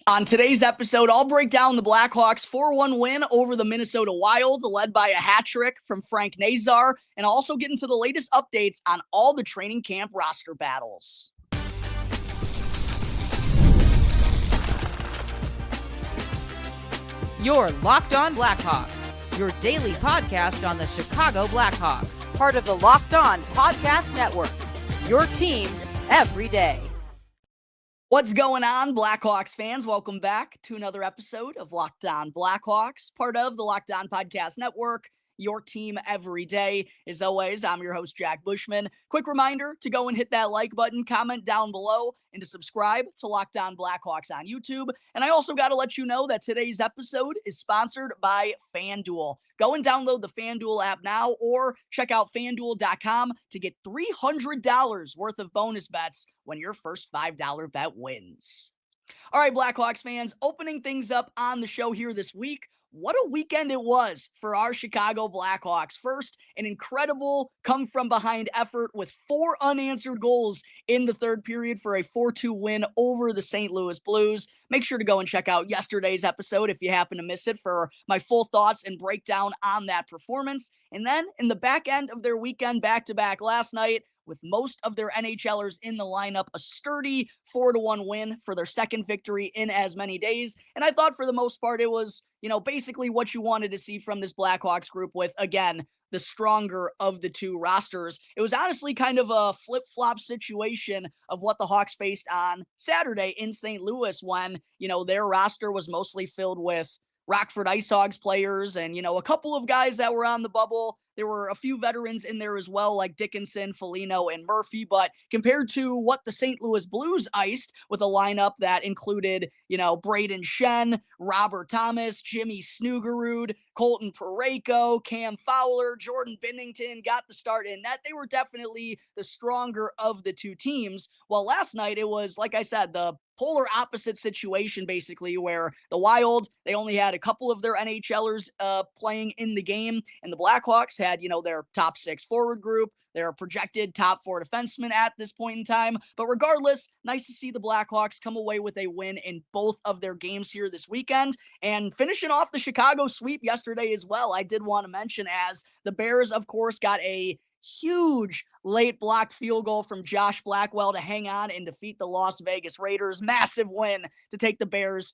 On today's episode, I'll break down the Blackhawks' 4-1 win over the Minnesota Wild, led by a hat trick from Frank Nazar, and I'll also get into the latest updates on all the training camp roster battles. You're Locked On Blackhawks, your daily podcast on the Chicago Blackhawks, part of the Locked On Podcast Network, your team every day. What's going on, Blackhawks fans? Welcome back to another episode of Locked On Blackhawks, part of the Locked On Podcast Network, your team every day. As always, I'm your host, Jack Bushman. Quick reminder to go and hit that like button, comment down below, and to subscribe to Locked On Blackhawks on YouTube. And I also got to let you know that today's episode is sponsored by FanDuel. Go and download the FanDuel app now or check out FanDuel.com to get $300 worth of bonus bets when your first $5 bet wins. All right, Blackhawks fans, opening things up on the show here this week. What a weekend it was for our Chicago Blackhawks. First, an incredible come-from-behind effort with 4 unanswered goals in the third period for a 4-2 win over the St. Louis Blues. Make sure to go and check out yesterday's episode if you happen to miss it for my full thoughts and breakdown on that performance. And then in the back end of their weekend back-to-back last night, with most of their NHLers in the lineup, a sturdy 4-1 win for their second victory in as many days. And I thought for the most part, it was, basically what you wanted to see from this Blackhawks group with, again, the stronger of the two rosters. It was honestly kind of a flip-flop situation of what the Hawks faced on Saturday in St. Louis when, their roster was mostly filled with Rockford Ice Hogs players and, a couple of guys that were on the bubble. There were a few veterans in there as well, like Dickinson, Foligno, and Murphy. But compared to what the St. Louis Blues iced with a lineup that included, Braden Shen, Robert Thomas, Jimmy Snoogerud, Colton Parayko, Cam Fowler, Jordan Binnington got the start in net. They were definitely the stronger of the two teams. While last night it was, like I said, the polar opposite situation, basically, where the Wild, they only had a couple of their NHLers playing in the game, and the Blackhawks had, their top 6 forward group, their projected top 4 defensemen at this point in time. But regardless, nice to see the Blackhawks come away with a win in both of their games here this weekend, and finishing off the Chicago sweep yesterday as well. I did want to mention, as the Bears, of course, got a huge late blocked field goal from Josh Blackwell to hang on and defeat the Las Vegas Raiders. Massive win to take the Bears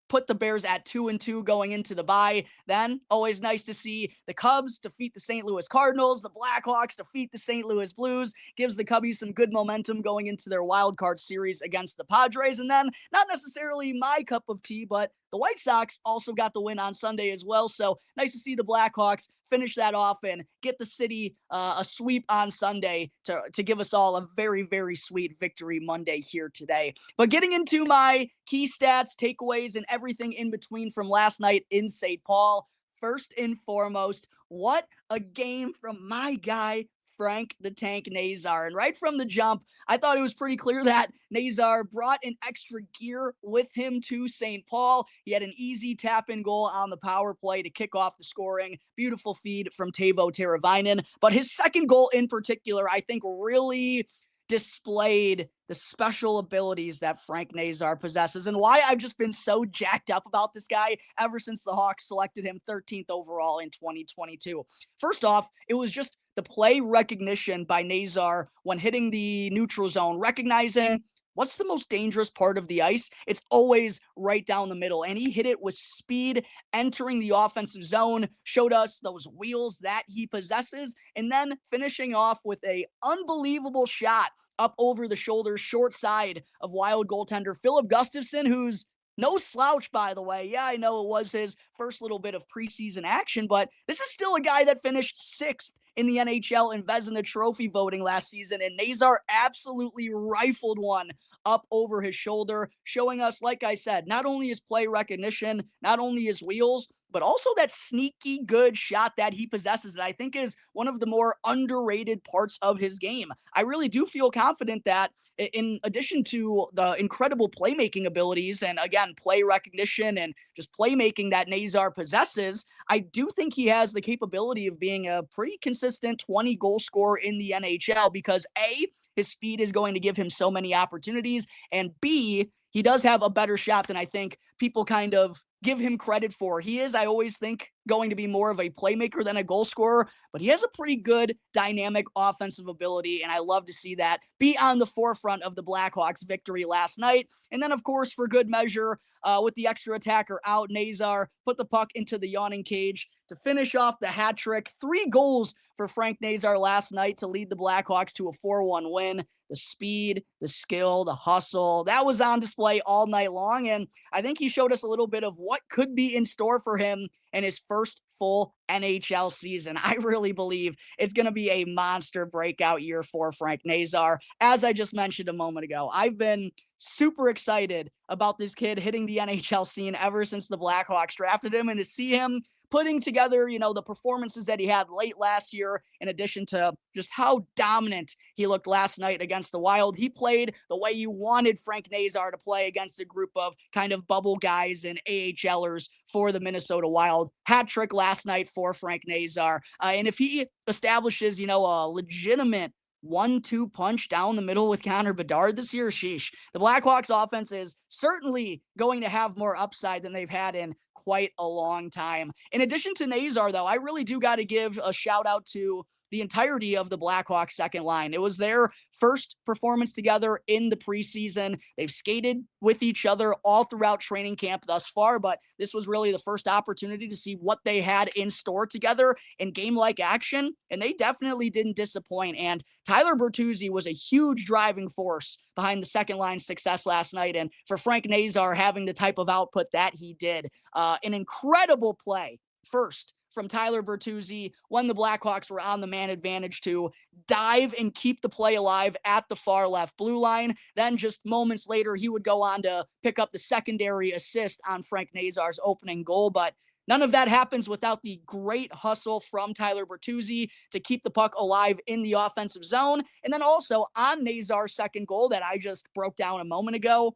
put the Bears at 2-2 going into the bye. Then, always nice to see the Cubs defeat the St. Louis Cardinals, the Blackhawks defeat the St. Louis Blues, gives the Cubbies some good momentum going into their wild card series against the Padres. And then, not necessarily my cup of tea, but the White Sox also got the win on Sunday as well. So, nice to see the Blackhawks finish that off and get the city a sweep on Sunday to give us all a very, very sweet victory Monday here today. But getting into my key stats, takeaways, and everything in between from last night in St. Paul, first and foremost, what a game from my guy, Frank the Tank Nazar. And right from the jump, I thought it was pretty clear that Nazar brought an extra gear with him to St. Paul. He had an easy tap-in goal on the power play to kick off the scoring. Beautiful feed from Teuvo Teravainen. But his second goal in particular, I think, really displayed the special abilities that Frank Nazar possesses and why I've just been so jacked up about this guy ever since the Hawks selected him 13th overall in 2022. First off, it was just the play recognition by Nazar when hitting the neutral zone, recognizing what's the most dangerous part of the ice? It's always right down the middle. And he hit it with speed, entering the offensive zone, showed us those wheels that he possesses, and then finishing off with a unbelievable shot up over the shoulder, short side of Wild goaltender Philip Gustafsson, who's no slouch, by the way. Yeah, I know it was his first little bit of preseason action, but this is still a guy that finished 6th in the NHL in Vezina Trophy voting last season, and Nazar absolutely rifled one up over his shoulder, showing us, like I said, not only his play recognition, not only his wheels, but also that sneaky good shot that he possesses that I think is one of the more underrated parts of his game. I really do feel confident that in addition to the incredible playmaking abilities and, again, play recognition and just playmaking that Nazar possesses, I do think he has the capability of being a pretty consistent 20-goal scorer in the NHL because, A, his speed is going to give him so many opportunities, and B, he does have a better shot than I think people kind of give him credit for. He is, I always think, going to be more of a playmaker than a goal scorer, but he has a pretty good dynamic offensive ability, and I love to see that be on the forefront of the Blackhawks' victory last night. And then, of course, for good measure, with the extra attacker out, Nazar put the puck into the yawning cage to finish off the hat trick. 3 goals for Frank Nazar last night to lead the Blackhawks to a 4-1 win. The speed, the skill, the hustle, that was on display all night long. And I think he showed us a little bit of what could be in store for him in his first full NHL season. I really believe it's going to be a monster breakout year for Frank Nazar. As I just mentioned a moment ago, I've been super excited about this kid hitting the NHL scene ever since the Blackhawks drafted him, and to see him putting together, the performances that he had late last year, in addition to just how dominant he looked last night against the Wild. He played the way you wanted Frank Nazar to play against a group of kind of bubble guys and AHLers for the Minnesota Wild. Hat trick last night for Frank Nazar. And if he establishes, a legitimate 1-2 punch down the middle with Connor Bedard this year, sheesh. The Blackhawks offense is certainly going to have more upside than they've had in quite a long time. In addition to Nazar, though, I really do got to give a shout out to the entirety of the Blackhawks second line. It was their first performance together in the preseason. They've skated with each other all throughout training camp thus far, but this was really the first opportunity to see what they had in store together in game-like action, and they definitely didn't disappoint. And Tyler Bertuzzi was a huge driving force behind the second line's success last night, and for Frank Nazar having the type of output that he did, an incredible play first from Tyler Bertuzzi when the Blackhawks were on the man advantage to dive and keep the play alive at the far left blue line. Then just moments later, he would go on to pick up the secondary assist on Frank Nazar's opening goal. But none of that happens without the great hustle from Tyler Bertuzzi to keep the puck alive in the offensive zone. And then also on Nazar's second goal that I just broke down a moment ago,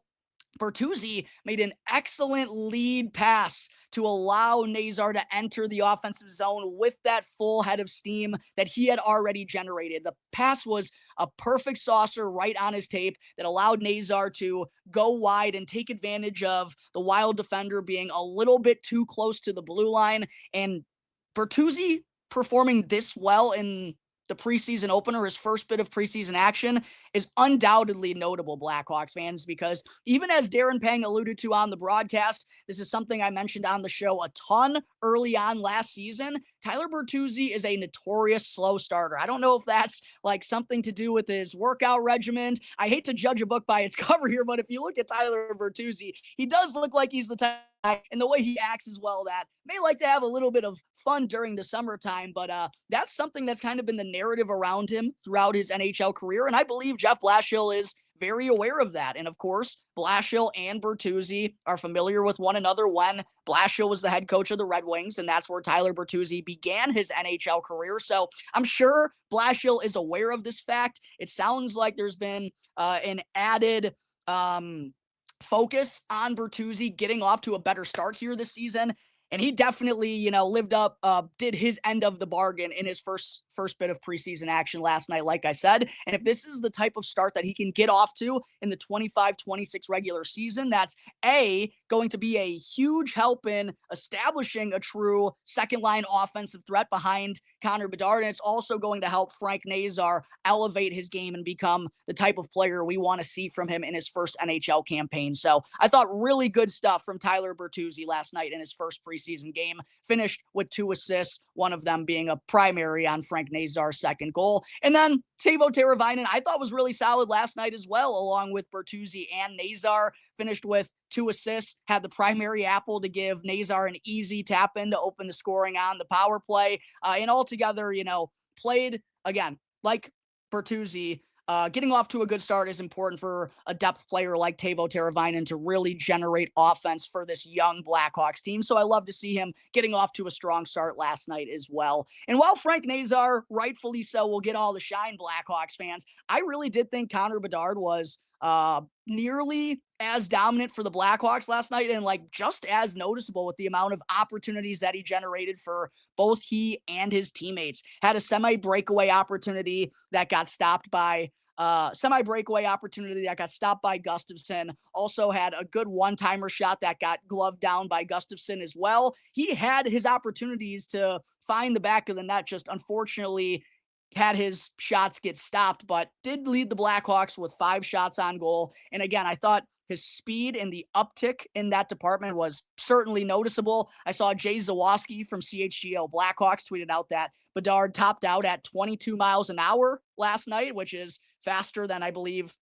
Bertuzzi made an excellent lead pass to allow Nazar to enter the offensive zone with that full head of steam that he had already generated. The pass was a perfect saucer right on his tape that allowed Nazar to go wide and take advantage of the Wild defender being a little bit too close to the blue line. And Bertuzzi performing this well in the preseason opener, his first bit of preseason action, is undoubtedly notable, Blackhawks fans, because even as Darren Pang alluded to on the broadcast, this is something I mentioned on the show a ton early on last season. Tyler Bertuzzi is a notorious slow starter. I don't know if that's like something to do with his workout regimen. I hate to judge a book by its cover here, but if you look at Tyler Bertuzzi, he does look like he's the type, and the way he acts as well, that may like to have a little bit of fun during the summertime, but that's something that's kind of been the narrative around him throughout his NHL career, and I believe Jeff Blashill is very aware of that. And of course, Blashill and Bertuzzi are familiar with one another when Blashill was the head coach of the Red Wings, and that's where Tyler Bertuzzi began his NHL career. So I'm sure Blashill is aware of this fact. It sounds like there's been an added focus on Bertuzzi getting off to a better start here this season. And he definitely, lived up, did his end of the bargain in his first bit of preseason action last night, like I said. And if this is the type of start that he can get off to in the 25-26 regular season, that's going to be a huge help in establishing a true second line offensive threat behind Connor Bedard. And it's also going to help Frank Nazar elevate his game and become the type of player we want to see from him in his first NHL campaign. So I thought really good stuff from Tyler Bertuzzi last night in his first preseason game, finished with 2 assists, one of them being a primary on Frank Nazar's second goal. And then Teuvo Teravainen, I thought was really solid last night as well, along with Bertuzzi and Nazar, finished with 2 assists, had the primary apple to give Nazar an easy tap in to open the scoring on the power play. And altogether, played, again, like Bertuzzi, getting off to a good start is important for a depth player like Teuvo Teravainen to really generate offense for this young Blackhawks team. So I love to see him getting off to a strong start last night as well. And while Frank Nazar, rightfully so, will get all the shine, Blackhawks fans, I really did think Connor Bedard was nearly as dominant for the Blackhawks last night, and just as noticeable with the amount of opportunities that he generated for both he and his teammates. Had a semi breakaway opportunity that got stopped by semi-breakaway opportunity that got stopped by Gustafsson. Also had a good one-timer shot that got gloved down by Gustafsson as well. He had his opportunities to find the back of the net, just unfortunately had his shots get stopped, but did lead the Blackhawks with 5 shots on goal. And again, I thought his speed and the uptick in that department was certainly noticeable. I saw Jay Zawoski from CHGO Blackhawks tweeted out that Bedard topped out at 22 miles an hour last night, which is faster than I believe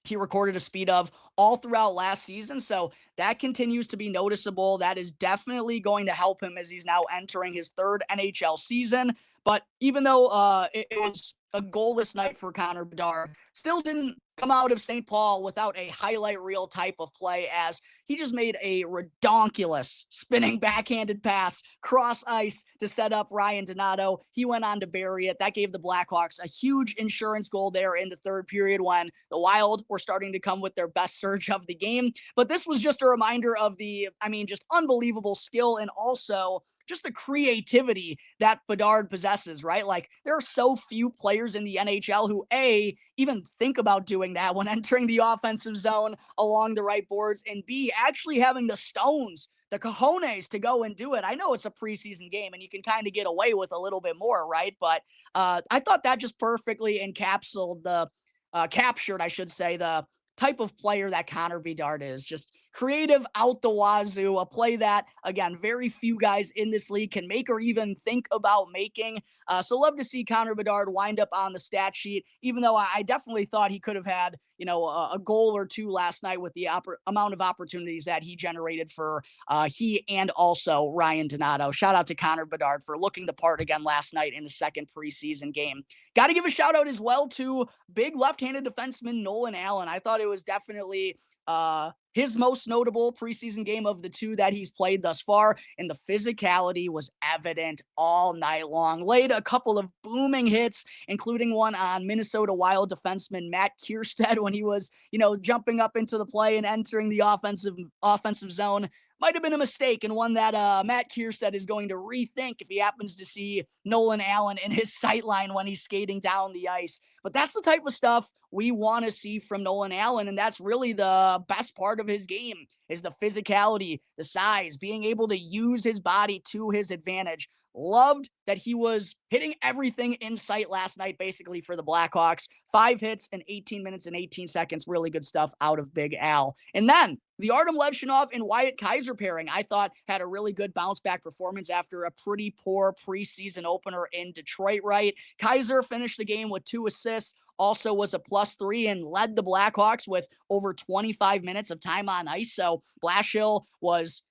he recorded a speed of all throughout last season. So that continues to be noticeable. That is definitely going to help him as he's now entering his 3rd NHL season. But even though it was a goalless night for Connor Bedard, still didn't come out of St. Paul without a highlight reel type of play, as he just made a redonkulous spinning backhanded pass cross ice to set up Ryan Donato. He went on to bury it. That gave the Blackhawks a huge insurance goal there in the 3rd period when the Wild were starting to come with their best surge of the game. But this was just a reminder of just unbelievable skill and also just the creativity that Bedard possesses, right? Like, there are so few players in the NHL who, A, even think about doing that when entering the offensive zone along the right boards, and B, actually having the stones, the cojones to go and do it. I know it's a preseason game and you can kind of get away with a little bit more, right? But I thought that just perfectly captured, I should say, the type of player that Connor Bedard is. Just creative out the wazoo, a play that, again, very few guys in this league can make or even think about making. So love to see Connor Bedard wind up on the stat sheet, even though I definitely thought he could have had, a goal or two last night with the amount of opportunities that he generated for he and also Ryan Donato. Shout out to Connor Bedard for looking the part again last night in the 2nd preseason game. Got to give a shout out as well to big left-handed defenseman Nolan Allen. I thought it was definitely his most notable preseason game of the 2 that he's played thus far, and the physicality was evident all night long. Laid a couple of booming hits, including one on Minnesota Wild defenseman Matt Kiersted when he was, jumping up into the play and entering the offensive zone. Might have been a mistake, and one that Matt Kiersted is going to rethink if he happens to see Nolan Allen in his sightline when he's skating down the ice. But that's the type of stuff we want to see from Nolan Allen, and that's really the best part of his game, is the physicality, the size, being able to use his body to his advantage. Loved that he was hitting everything in sight last night, basically, for the Blackhawks. 5 hits in 18 minutes and 18 seconds. Really good stuff out of Big Al. And then the Artyom Levshunov and Wyatt Kaiser pairing, I thought, had a really good bounce-back performance after a pretty poor preseason opener in Detroit, right? Kaiser finished the game with 2 assists, also was a +3, and led the Blackhawks with over 25 minutes of time on ice. So Blashill was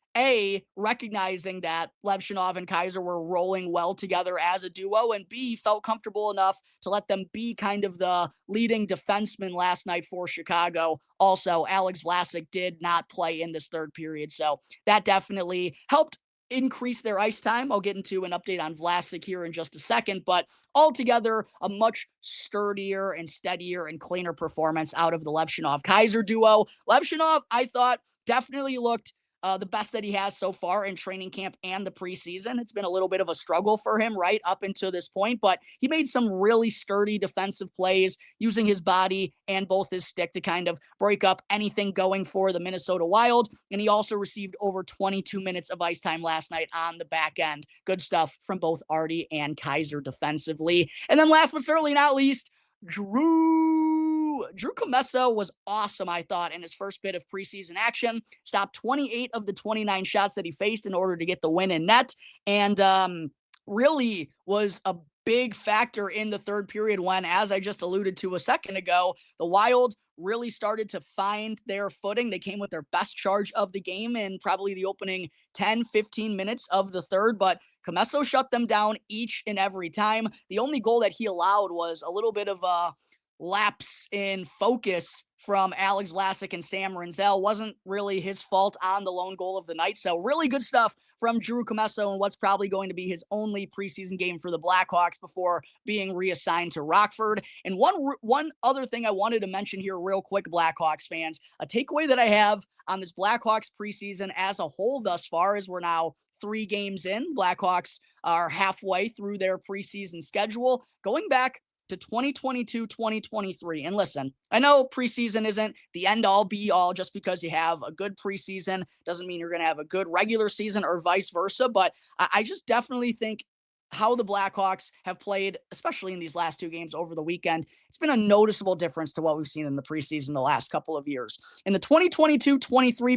recognizing that Levshunov and Kaiser were rolling well together as a duo, and B, felt comfortable enough to let them be kind of the leading defenseman last night for Chicago. Also, Alex Vlasic did not play in this 3rd period, so that definitely helped increase their ice time. I'll get into an update on Vlasic here in just a second, but altogether, a much sturdier and steadier and cleaner performance out of the Levshunov-Kaiser duo. Levshunov, I thought, definitely looked the best that he has so far in training camp and the preseason. It's been a little bit of a struggle for him right up until this point, but he made some really sturdy defensive plays using his body and both his stick to kind of break up anything going for the Minnesota Wild. And he also received over 22 minutes of ice time last night on the back end. Good stuff from both Artie and Kaiser defensively. And then last but certainly not least, Drew Commesso was awesome, I thought, in his first bit of preseason action. Stopped 28 of the 29 shots that he faced in order to get the win in net, and really was a big factor in the 3rd period when, as I just alluded to a second ago, the Wild really started to find their footing. They came with their best charge of the game in probably the opening 10, 15 minutes of the 3rd, but Commesso shut them down each and every time. The only goal that he allowed was a little bit of a lapse in focus from Alex Vlasic and Sam Renzel. Wasn't really his fault on the lone goal of the night. So really good stuff from Drew Commesso in what's probably going to be his only preseason game for the Blackhawks before being reassigned to Rockford. And one other thing I wanted to mention here real quick, Blackhawks fans, a takeaway that I have on this Blackhawks preseason as a whole thus far, is we're now 3 games in. Blackhawks are halfway through their preseason schedule. Going back to 2022-2023. And listen, I know preseason isn't the end-all be-all. Just because you have a good preseason doesn't mean you're going to have a good regular season or vice versa. But I just definitely think how the Blackhawks have played, especially in these last two games over the weekend, it's been a noticeable difference to what we've seen in the preseason the last couple of years. In the 2022-23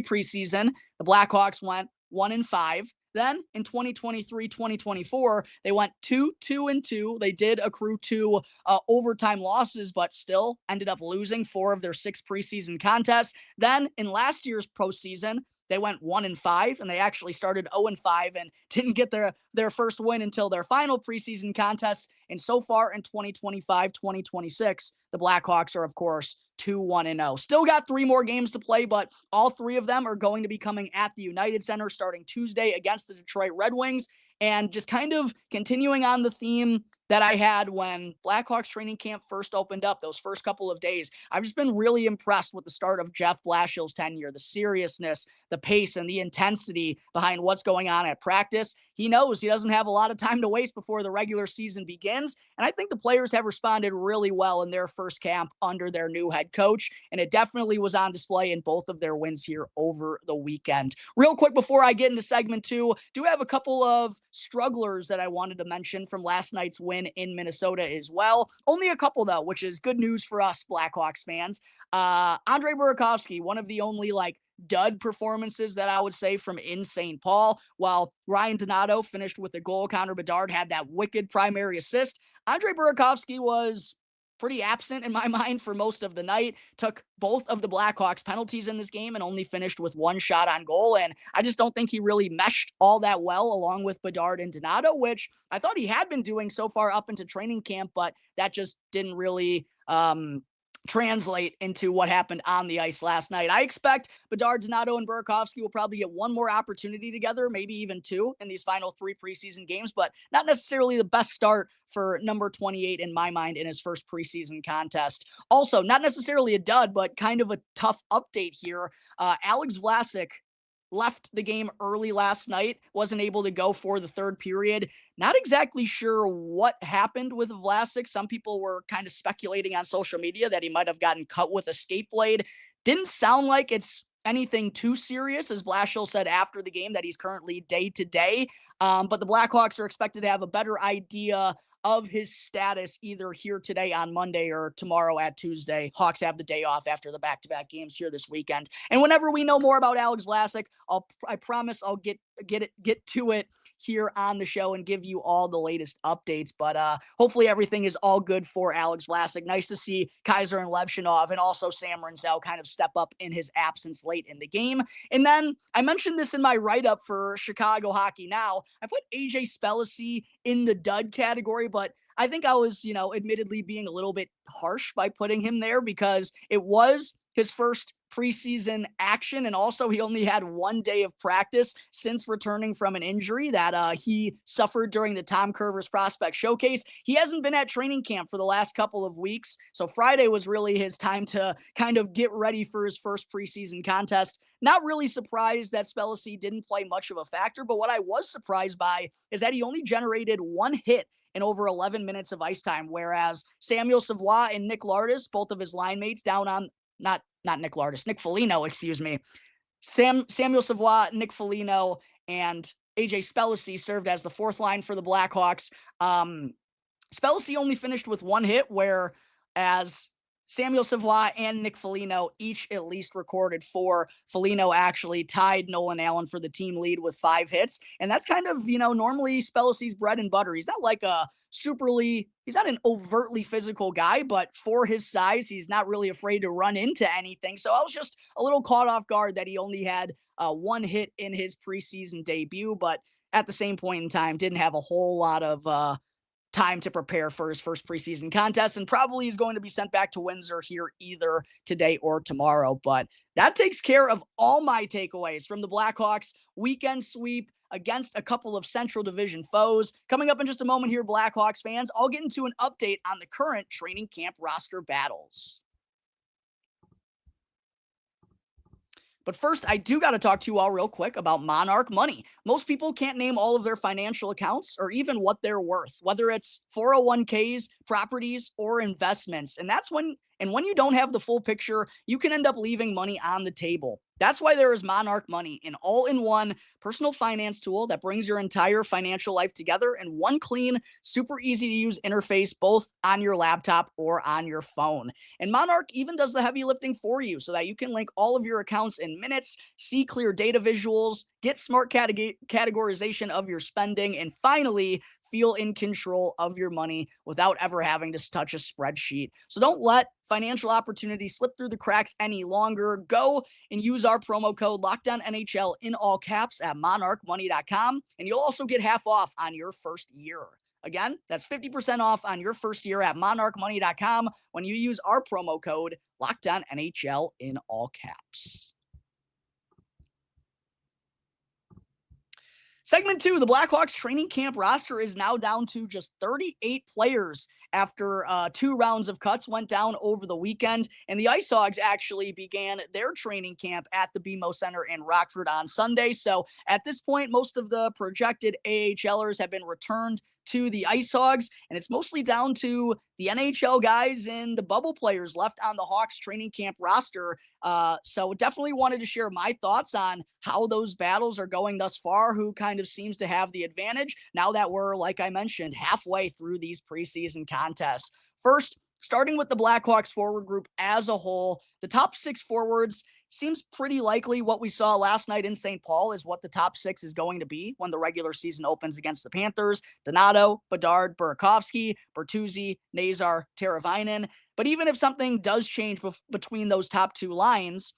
preseason, the Blackhawks went 1-5. Then in 2023-2024, they went 2-2-2. They did accrue two overtime losses, but still ended up losing 4 of their 6 preseason contests. Then in last year's postseason, they went 1-5, and they actually started 0-5 and didn't get their first win until their final preseason contest. And so far in 2025-2026, the Blackhawks are, of course, 2-1-0. Still got 3 more games to play, but all 3 of them are going to be coming at the United Center starting Tuesday against the Detroit Red Wings. And just kind of continuing on the theme that I had when Blackhawks training camp first opened up, those first couple of days, I've just been really impressed with the start of Jeff Blashill's tenure, the seriousness, the pace, and the intensity behind what's going on at practice. He knows he doesn't have a lot of time to waste before the regular season begins, and I think the players have responded really well in their first camp under their new head coach, and it definitely was on display in both of their wins here over the weekend. Real quick before I get into segment 2, do have a couple of strugglers that I wanted to mention from last night's win in Minnesota as well. Only a couple, though, which is good news for us Blackhawks fans. Andrei Burakovsky, one of the only dud performances that I would say from in St. Paul. While Ryan Donato finished with a goal, Connor Bedard had that wicked primary assist. Andrei Burakovsky was pretty absent in my mind for most of the night, took both of the Blackhawks penalties in this game and only finished with 1 shot on goal. And I just don't think he really meshed all that well along with Bedard and Donato, which I thought he had been doing so far up into training camp, but that just didn't really translate into what happened on the ice last night. I expect Bedard, Donato, and Burakovsky will probably get 1 more opportunity together, maybe even 2 in these final 3 preseason games, but not necessarily the best start for number 28 in my mind in his first preseason contest. Also, not necessarily a dud, but kind of a tough update here. Alex Vlasic left the game early last night, wasn't able to go for the third period. Not exactly sure what happened with Vlasic. Some people were kind of speculating on social media that he might have gotten cut with a skate blade. Didn't sound like it's anything too serious, as Blashill said after the game that he's currently day-to-day. But the Blackhawks are expected to have a better idea of his status either here today on Monday or tomorrow at Tuesday. Hawks have the day off after the back-to-back games here this weekend. And whenever we know more about Alex Vlasic, I promise I'll get to it here on the show and give you all the latest updates. But hopefully everything is all good for Alex Vlasic. Nice to see Kaiser and Levshunov and also Sam Rinzel kind of step up in his absence late in the game. And then I mentioned this in my write-up for Chicago Hockey Now. I put AJ Spellacy in the dud category, but I think I was, admittedly being a little bit harsh by putting him there because it was his first preseason action, and also he only had 1 day of practice since returning from an injury that he suffered during the Tom Curver's Prospect Showcase. He hasn't been at training camp for the last couple of weeks, so Friday was really his time to kind of get ready for his first preseason contest. Not really surprised that Spellacy didn't play much of a factor, but what I was surprised by is that he only generated 1 hit in over 11 minutes of ice time, whereas Samuel Savoie and Nick Lardis, both of his line mates down on not Nick Lardis, Nick Foligno, excuse me. Samuel Savoie, Nick Foligno, and AJ Spellacy served as the 4th line for the Blackhawks. Spellacy only finished with 1 hit, whereas Samuel Savoie and Nick Foligno each at least recorded 4. Foligno actually tied Nolan Allen for the team lead with 5 hits. And that's kind of, normally Spellacy's bread and butter. He's not like he's not an overtly physical guy, but for his size, he's not really afraid to run into anything. So I was just a little caught off guard that he only had 1 hit in his preseason debut, but at the same point in time, didn't have a whole lot of time to prepare for his first preseason contest, and probably is going to be sent back to Windsor here either today or tomorrow. But that takes care of all my takeaways from the Blackhawks weekend sweep against a couple of Central Division foes. Coming up in just a moment here, Blackhawks fans, I'll get into an update on the current training camp roster battles. But first, I do got to talk to you all real quick about Monarch Money. Most people can't name all of their financial accounts or even what they're worth, whether it's 401ks, properties, or investments. When you don't have the full picture, you can end up leaving money on the table. That's why there is Monarch Money, an all-in-one personal finance tool that brings your entire financial life together in one clean, super easy-to-use interface, both on your laptop or on your phone. And Monarch even does the heavy lifting for you so that you can link all of your accounts in minutes, see clear data visuals, get smart categorization of your spending, and finally, feel in control of your money without ever having to touch a spreadsheet. So don't let financial opportunities slip through the cracks any longer. Go and use our promo code LOCKEDONNHL in all caps at monarchmoney.com, and you'll also get half off on your first year. Again, that's 50% off on your first year at monarchmoney.com when you use our promo code LOCKEDONNHL in all caps. Segment 2, the Blackhawks training camp roster is now down to just 38 players after 2 rounds of cuts went down over the weekend. And the Ice Hogs actually began their training camp at the BMO Center in Rockford on Sunday. So at this point, most of the projected AHLers have been returned to the Ice Hogs, and it's mostly down to the NHL guys and the bubble players left on the Hawks training camp roster. So definitely wanted to share my thoughts on how those battles are going thus far, who kind of seems to have the advantage now that we're, like I mentioned, halfway through these preseason contests. First, starting with the Blackhawks forward group as a whole, the top 6 forwards seems pretty likely. What we saw last night in St. Paul is what the top 6 is going to be when the regular season opens against the Panthers. Donato, Bedard, Burakovsky, Bertuzzi, Nazar, Teravainen. But even if something does change between those top 2 lines,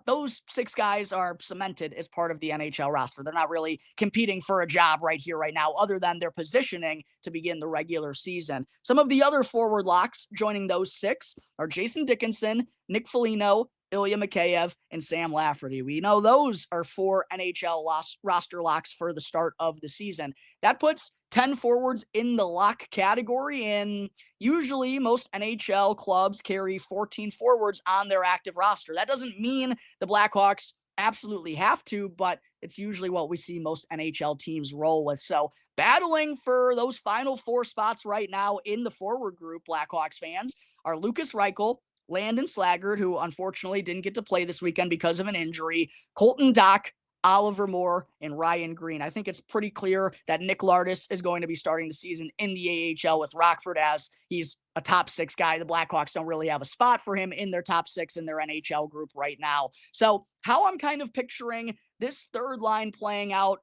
those 6 guys are cemented as part of the NHL roster. They're not really competing for a job right here, right now, other than their positioning to begin the regular season. Some of the other forward locks joining those 6 are Jason Dickinson, Nick Foligno, Ilya Mikheyev, and Sam Lafferty. We know those are 4 NHL roster locks for the start of the season. That puts 10 forwards in the lock category, and usually most NHL clubs carry 14 forwards on their active roster. That doesn't mean the Blackhawks absolutely have to, but it's usually what we see most NHL teams roll with. So battling for those final 4 spots right now in the forward group, Blackhawks fans, are Lucas Reichel, Landon Slaggert, who unfortunately didn't get to play this weekend because of an injury, Colton Dach, Oliver Moore, and Ryan Green. I think it's pretty clear that Nick Lardis is going to be starting the season in the AHL with Rockford, as he's a top 6 guy. The Blackhawks don't really have a spot for him in their top 6 in their NHL group right now. So how I'm kind of picturing this third line playing out,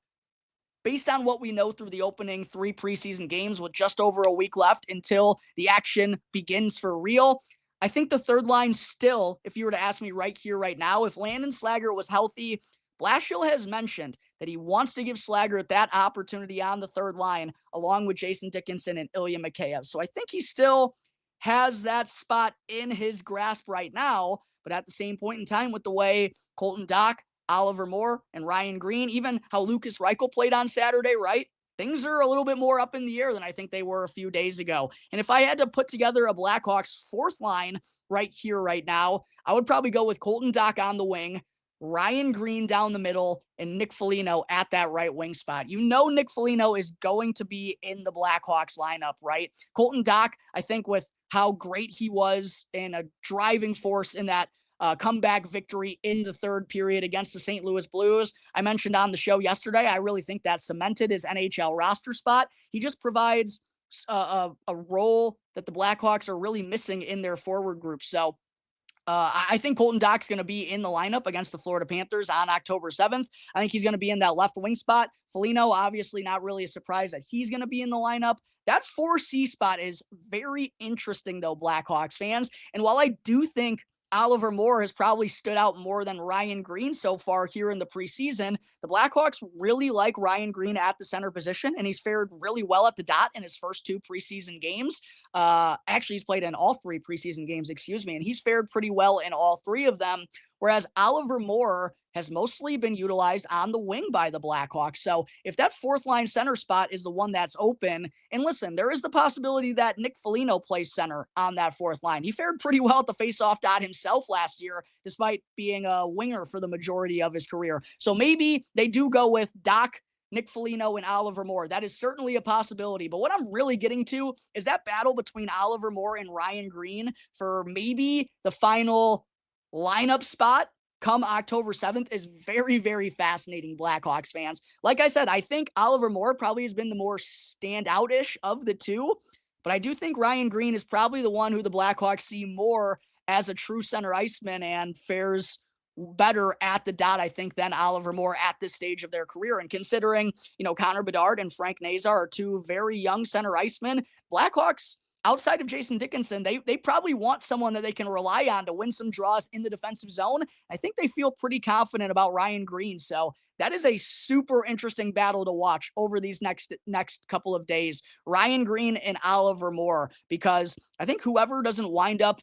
based on what we know through the opening 3 preseason games with just over a week left until the action begins for real, I think the third line still, if you were to ask me right here, right now, if Landon Slaggert was healthy, Blashill has mentioned that he wants to give Slaggert that opportunity on the third line, along with Jason Dickinson and Ilya Mikheyev. So I think he still has that spot in his grasp right now, but at the same point in time, with the way Colton Dach, Oliver Moore, and Ryan Green, even how Lucas Reichel played on Saturday, right? Things are a little bit more up in the air than I think they were a few days ago. And if I had to put together a Blackhawks fourth line right here, right now, I would probably go with Colton Dach on the wing, Ryan Green down the middle, and Nick Foligno at that right wing spot. You know Nick Foligno is going to be in the Blackhawks lineup, right? Colton Dach, I think with how great he was and a driving force in that comeback victory in the third period against the St. Louis Blues. I mentioned on the show yesterday, I really think that cemented his NHL roster spot. He just provides a role that the Blackhawks are really missing in their forward group. So I think Colton Dach's going to be in the lineup against the Florida Panthers on October 7th. I think he's going to be in that left wing spot. Foligno, obviously not really a surprise that he's going to be in the lineup. That 4C spot is very interesting, though, Blackhawks fans. And while I do think Oliver Moore has probably stood out more than Ryan Green so far here in the preseason, the Blackhawks really like Ryan Green at the center position, and he's fared really well at the dot in his first 2 preseason games. Actually, he's played in all 3 preseason games, and he's fared pretty well in all 3 of them, whereas Oliver Moore has mostly been utilized on the wing by the Blackhawks. So if that fourth line center spot is the one that's open, and listen, there is the possibility that Nick Foligno plays center on that fourth line. He fared pretty well at the faceoff dot himself last year, despite being a winger for the majority of his career. So maybe they do go with Doc, Nick Foligno, and Oliver Moore. That is certainly a possibility. But what I'm really getting to is that battle between Oliver Moore and Ryan Green for maybe the final lineup spot come October 7th is very, very fascinating, Blackhawks fans. Like I said, I think Oliver Moore probably has been the more standout-ish of the two, but I do think Ryan Green is probably the one who the Blackhawks see more as a true center iceman and fares better at the dot, I think, than Oliver Moore at this stage of their career. And considering, Connor Bedard and Frank Nazar are two very young center icemen, Blackhawks, outside of Jason Dickinson, they probably want someone that they can rely on to win some draws in the defensive zone. I think they feel pretty confident about Ryan Green. So that is a super interesting battle to watch over these next couple of days. Ryan Green and Oliver Moore, because I think whoever doesn't wind up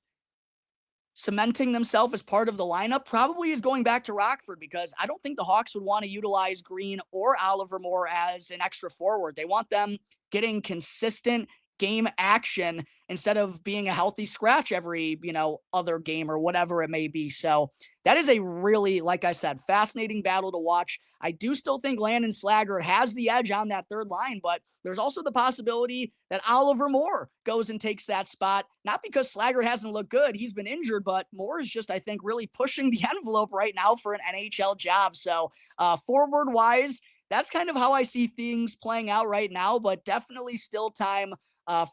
cementing themselves as part of the lineup probably is going back to Rockford, because I don't think the Hawks would want to utilize Green or Oliver Moore as an extra forward. They want them getting consistent game action instead of being a healthy scratch every, other game or whatever it may be. So that is a really, like I said, fascinating battle to watch. I do still think Landon Slaggert has the edge on that third line, but there's also the possibility that Oliver Moore goes and takes that spot. Not because Slaggert hasn't looked good, he's been injured, but Moore is just, I think, really pushing the envelope right now for an NHL job. So forward-wise, that's kind of how I see things playing out right now, but definitely still time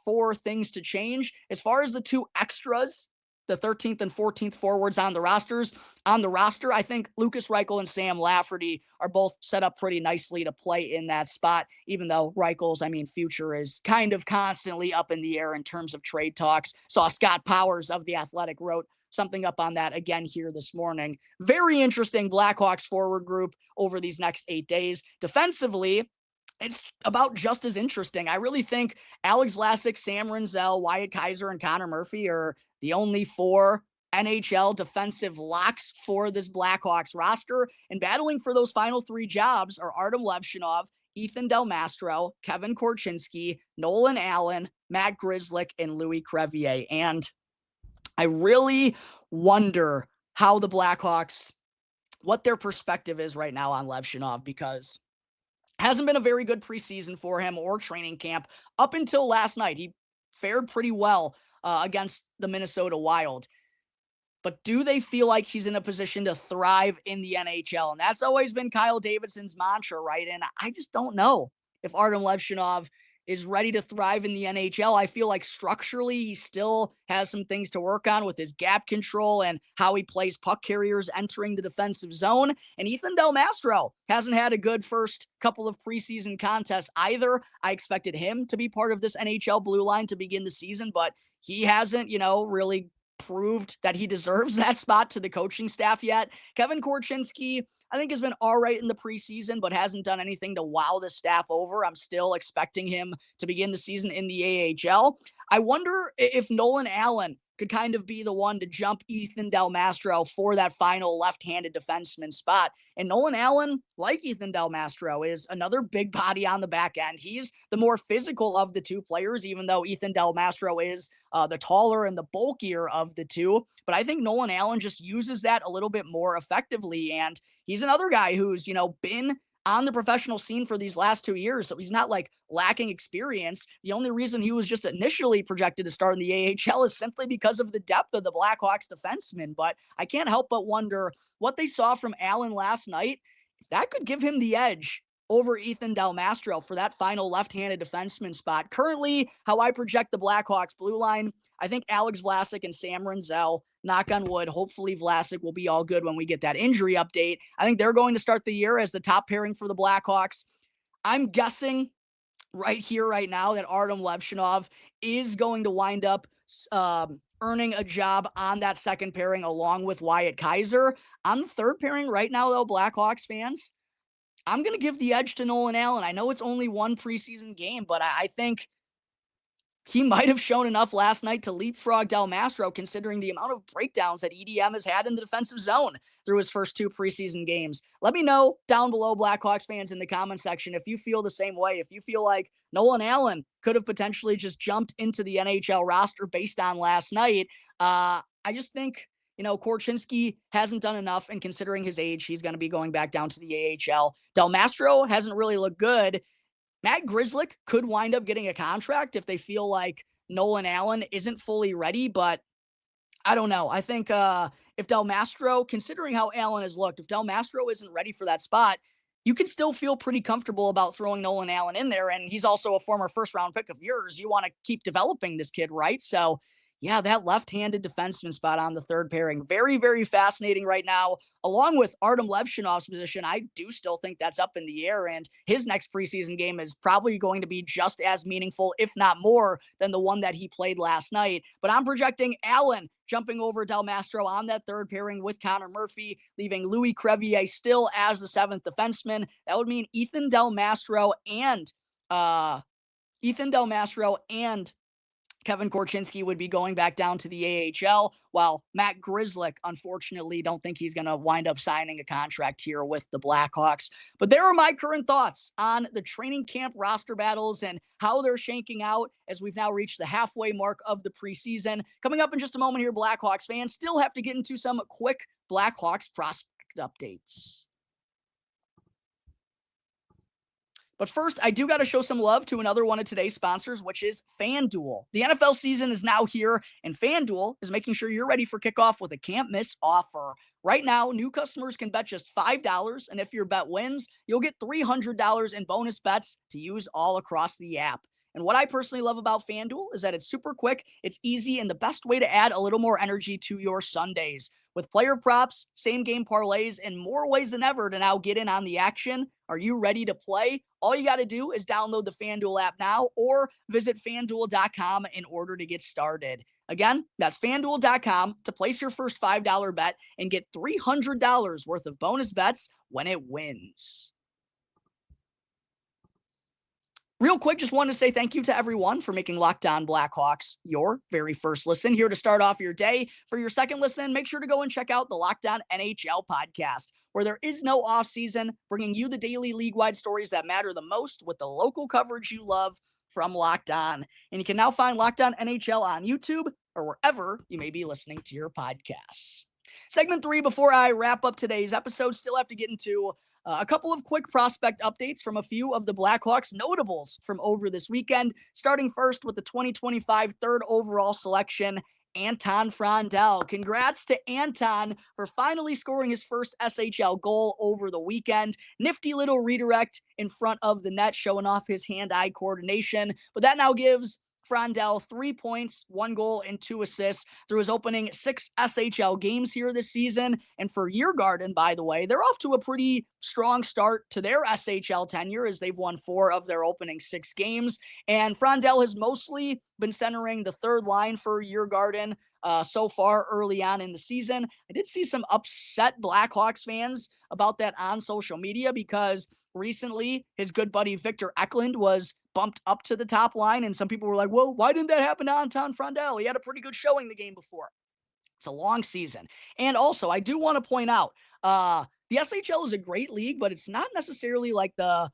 for things to change. As far as the two extras, the 13th and 14th forwards on the roster, I think Lucas Reichel and Sam Lafferty are both set up pretty nicely to play in that spot, even though Reichel's, future is kind of constantly up in the air in terms of trade talks. Saw Scott Powers of The Athletic wrote something up on that again here this morning. Very interesting Blackhawks forward group over these next 8 days. Defensively, it's about just as interesting. I really think Alex Vlasic, Sam Rinzel, Wyatt Kaiser, and Connor Murphy are the only 4 NHL defensive locks for this Blackhawks roster. And battling for those final 3 jobs are Artyom Levshunov, Ethan Del Mastro, Kevin Korchinski, Nolan Allen, Matt Grzelcyk, and Louis Crevier. And I really wonder how the Blackhawks, what their perspective is right now on Levshunov, because hasn't been a very good preseason for him or training camp up until last night. He fared pretty well against the Minnesota Wild. But do they feel like he's in a position to thrive in the NHL? And that's always been Kyle Davidson's mantra, right? And I just don't know if Artyom Levshunov is ready to thrive in the NHL. I feel like structurally he still has some things to work on with his gap control and how he plays puck carriers entering the defensive zone. And Ethan Del Mastro hasn't had a good first couple of preseason contests either. I expected him to be part of this NHL blue line to begin the season, but he hasn't, really proved that he deserves that spot to the coaching staff yet. Kevin Korchinski, I think, has been all right in the preseason, but hasn't done anything to wow the staff over. I'm still expecting him to begin the season in the AHL. I wonder if Nolan Allen could kind of be the one to jump Ethan Del Mastro for that final left-handed defenseman spot. And Nolan Allen, like Ethan Del Mastro, is another big body on the back end. He's the more physical of the two players, even though Ethan Del Mastro is the taller and the bulkier of the two. But I think Nolan Allen just uses that a little bit more effectively. And he's another guy who's, been on the professional scene for these last 2 years. So he's not lacking experience. The only reason he was just initially projected to start in the AHL is simply because of the depth of the Blackhawks defensemen. But I can't help but wonder what they saw from Allen last night, if that could give him the edge over Ethan Del Mastro for that final left-handed defenseman spot. Currently, how I project the Blackhawks blue line, I think Alex Vlasic and Sam Rinzel, knock on wood, hopefully Vlasic will be all good when we get that injury update. I think they're going to start the year as the top pairing for the Blackhawks. I'm guessing right here, right now, that Artyom Levshunov is going to wind up earning a job on that second pairing along with Wyatt Kaiser. On the third pairing right now, though, Blackhawks fans, I'm going to give the edge to Nolan Allen. I know it's only one preseason game, but I think he might have shown enough last night to leapfrog Del Mastro, considering the amount of breakdowns that EDM has had in the defensive zone through his first 2 preseason games. Let me know down below, Blackhawks fans, in the comment section, if you feel the same way, if you feel like Nolan Allen could have potentially just jumped into the NHL roster based on last night. I just think, Korchinski hasn't done enough, and considering his age, he's going to be going back down to the AHL. Del Mastro hasn't really looked good. Matt Grzelcyk could wind up getting a contract if they feel like Nolan Allen isn't fully ready, but I don't know. I think if Del Mastro, considering how Allen has looked, if Del Mastro isn't ready for that spot, you can still feel pretty comfortable about throwing Nolan Allen in there, and he's also a former first-round pick of yours. You want to keep developing this kid, right? So, yeah, that left-handed defenseman spot on the third pairing, very, very fascinating right now. Along with Artyom Levshunov's position, I do still think that's up in the air, and his next preseason game is probably going to be just as meaningful, if not more, than the one that he played last night. But I'm projecting Allen jumping over Del Mastro on that third pairing with Connor Murphy, leaving Louis Crevier still as the 7th defenseman. That would mean Ethan Del Mastro and Kevin Korchinski would be going back down to the AHL, while Matt Grzelcyk, unfortunately, don't think he's going to wind up signing a contract here with the Blackhawks. But there are my current thoughts on the training camp roster battles and how they're shaking out as we've now reached the halfway mark of the preseason. Coming up in just a moment here, Blackhawks fans, still have to get into some quick Blackhawks prospect updates. But first, I do got to show some love to another one of today's sponsors, which is FanDuel. The NFL season is now here, and FanDuel is making sure you're ready for kickoff with a can't-miss offer. Right now, new customers can bet just $5, and if your bet wins, you'll get $300 in bonus bets to use all across the app. And what I personally love about FanDuel is that it's super quick, it's easy, and the best way to add a little more energy to your Sundays. With player props, same-game parlays, and more ways than ever to now get in on the action, are you ready to play? All you got to do is download the FanDuel app now or visit FanDuel.com in order to get started. Again, that's FanDuel.com to place your first $5 bet and get $300 worth of bonus bets when it wins. Real quick, just wanted to say thank you to everyone for making Locked On Blackhawks your very first listen. Here to start off your day. For your second listen, make sure to go and check out the Locked On NHL podcast, where there is no offseason, bringing you the daily league-wide stories that matter the most with the local coverage you love from Locked On. And you can now find Locked On NHL on YouTube or wherever you may be listening to your podcasts. Segment 3, before I wrap up today's episode, still have to get into a couple of quick prospect updates from a few of the Blackhawks notables from over this weekend, starting first with the 2025 third overall selection, Anton Frondell. Congrats to Anton for finally scoring his first SHL goal over the weekend. Nifty little redirect in front of the net, showing off his hand-eye coordination. But that now gives Frondell 3 points, 1 goal, and 2 assists through his opening 6 SHL games here this season. And for Djurgården, by the way, they're off to a pretty strong start to their SHL tenure as they've won 4 of their opening 6 games. And Frondell has mostly been centering the third line for Djurgården so far early on in the season. I did see some upset Blackhawks fans about that on social media because recently his good buddy Victor Eklund was bumped up to the top line, and some people were like, well, why didn't that happen to Anton Frondell? He had a pretty good showing the game before. It's a long season. And also, I do want to point out, the SHL is a great league, but it's not necessarily like the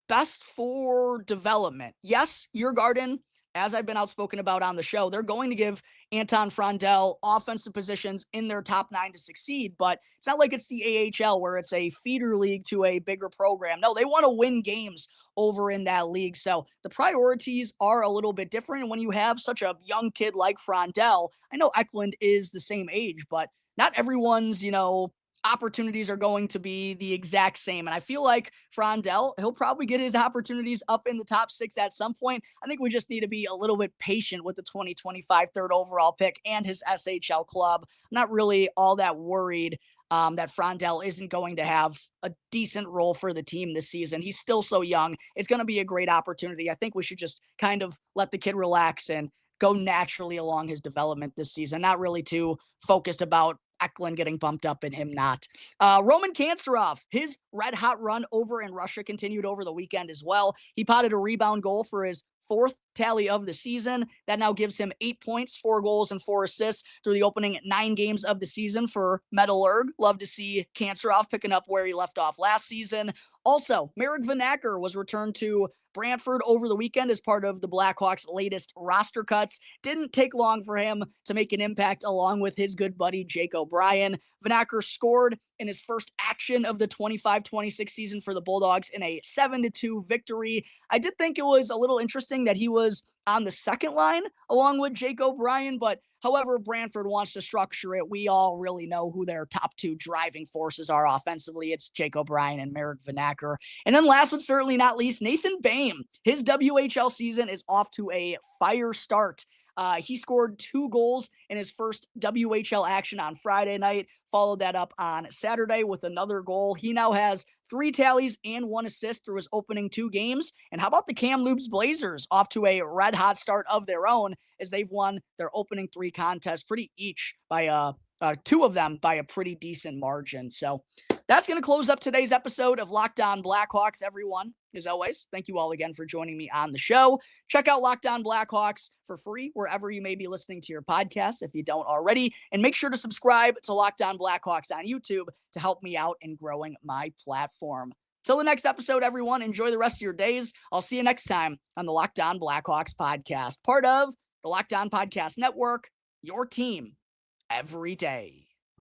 best for development. Yes, Djurgården, as I've been outspoken about on the show, they're going to give Anton Frondell offensive positions in their top 9 to succeed, but it's not like it's the AHL where it's a feeder league to a bigger program. No, they want to win games over in that league. So the priorities are a little bit different. And when you have such a young kid like Frondell, I know Eklund is the same age, but not everyone's, opportunities are going to be the exact same. And I feel like Frondell, he'll probably get his opportunities up in the top 6 at some point. I think we just need to be a little bit patient with the 2025 third overall pick and his SHL club. I'm not really all that worried that Frondell isn't going to have a decent role for the team this season. He's still so young. It's going to be a great opportunity. I think we should just kind of let the kid relax and go naturally along his development this season, not really too focused about Eklund getting bumped up and him not. Roman Kantserov, his red-hot run over in Russia continued over the weekend as well. He potted a rebound goal for his 4th tally of the season. That now gives him 8 points, 4 goals, and 4 assists through the opening 9 games of the season for Metallurg. Love to see Kantserov picking up where he left off last season. Also, Marek Vanacker was returned to Brantford over the weekend as part of the Blackhawks' latest roster cuts. Didn't take long for him to make an impact along with his good buddy Jake O'Brien. Vanacker scored in his first action of the 25-26 season for the Bulldogs in a 7-2 victory. I did think it was a little interesting that he was on the second line along with Jake O'Brien, but however Brantford wants to structure it, we all really know who their top 2 driving forces are offensively. It's Jake O'Brien and Marek Vanacker. And then last but certainly not least, Nathan Behm. His WHL season is off to a fire start. He scored 2 goals in his first WHL action on Friday night, followed that up on Saturday with another goal. He now has 3 tallies and 1 assist through his opening 2 games. And how about the Kamloops Blazers, off to a red-hot start of their own as they've won their opening 3 contests pretty each by 2 of them by a pretty decent margin. So that's going to close up today's episode of Locked On Blackhawks, everyone. As always, thank you all again for joining me on the show. Check out Locked On Blackhawks for free wherever you may be listening to your podcast if you don't already. And make sure to subscribe to Locked On Blackhawks on YouTube to help me out in growing my platform. Till the next episode, everyone, enjoy the rest of your days. I'll see you next time on the Locked On Blackhawks podcast, part of the Locked On Podcast Network, your team every day.